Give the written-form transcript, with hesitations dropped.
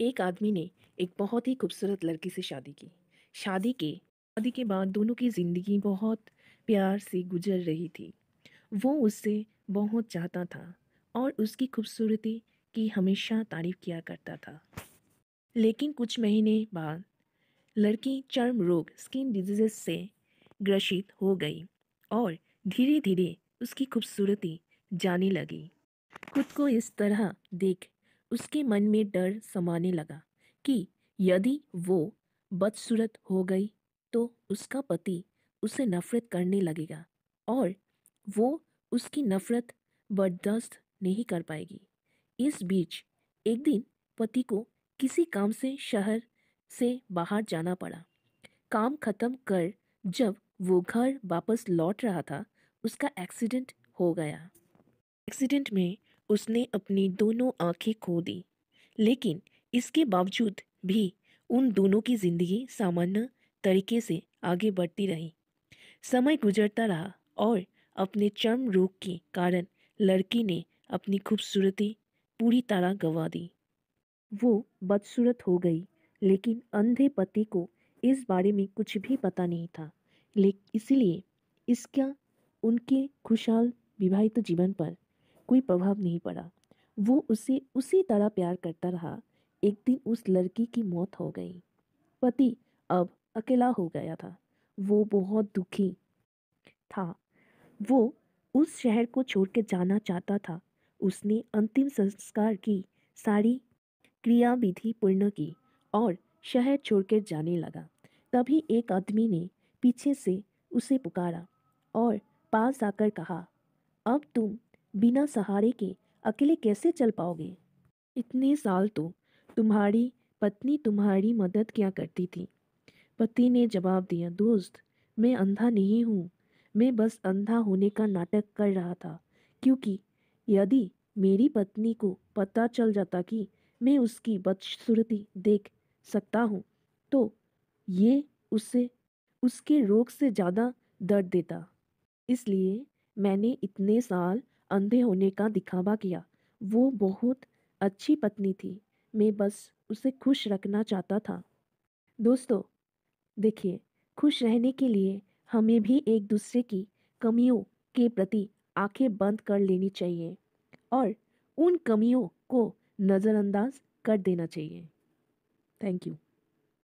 एक आदमी ने एक बहुत ही खूबसूरत लड़की से शादी की। शादी के बाद दोनों की ज़िंदगी बहुत प्यार से गुजर रही थी। वो उससे बहुत चाहता था और उसकी खूबसूरती की हमेशा तारीफ किया करता था। लेकिन कुछ महीने बाद लड़की चर्म रोग स्किन डिजीज़ से ग्रसित हो गई और धीरे धीरे उसकी खूबसूरती जाने लगी। खुद को इस तरह देख उसके मन में डर समाने लगा कि यदि वो बदसूरत हो गई तो उसका पति उसे नफरत करने लगेगा और वो उसकी नफरत बर्दाश्त नहीं कर पाएगी। इस बीच एक दिन पति को किसी काम से शहर से बाहर जाना पड़ा। काम खत्म कर जब वो घर वापस लौट रहा था, उसका एक्सीडेंट हो गया। एक्सीडेंट में उसने अपनी दोनों आंखें खो दी, लेकिन इसके बावजूद भी उन दोनों की जिंदगी सामान्य तरीके से आगे बढ़ती रही। समय गुजरता रहा और अपने चर्म रोग के कारण लड़की ने अपनी खूबसूरती पूरी तरह गंवा दी। वो बदसूरत हो गई, लेकिन अंधे पति को इस बारे में कुछ भी पता नहीं था। लेकिन इसीलिए इसका उनके खुशहाल विवाहित जीवन पर कोई प्रभाव नहीं पड़ा। वो उसे उसी तरह प्यार करता रहा। एक दिन उस लड़की की मौत हो गई। पति अब अकेला हो गया था। वो बहुत दुखी था। वो उस शहर को छोड़ के जाना चाहता था। उसने अंतिम संस्कार की सारी क्रिया विधि पूर्ण की और शहर छोड़कर जाने लगा। तभी एक आदमी ने पीछे से उसे पुकारा और पास आकर कहा, अब तुम बिना सहारे के अकेले कैसे चल पाओगे? इतने साल तो तुम्हारी पत्नी तुम्हारी मदद क्या करती थी। पति ने जवाब दिया, दोस्त, मैं अंधा नहीं हूँ। मैं बस अंधा होने का नाटक कर रहा था, क्योंकि यदि मेरी पत्नी को पता चल जाता कि मैं उसकी बदसूरती देख सकता हूँ, तो ये उसे उसके रोग से ज़्यादा दर्द देता। इसलिए मैंने इतने साल अंधे होने का दिखावा किया। वो बहुत अच्छी पत्नी थी। मैं बस उसे खुश रखना चाहता था। दोस्तों, देखिए, खुश रहने के लिए हमें भी एक दूसरे की कमियों के प्रति आंखें बंद कर लेनी चाहिए और उन कमियों को नज़रअंदाज कर देना चाहिए। Thank you.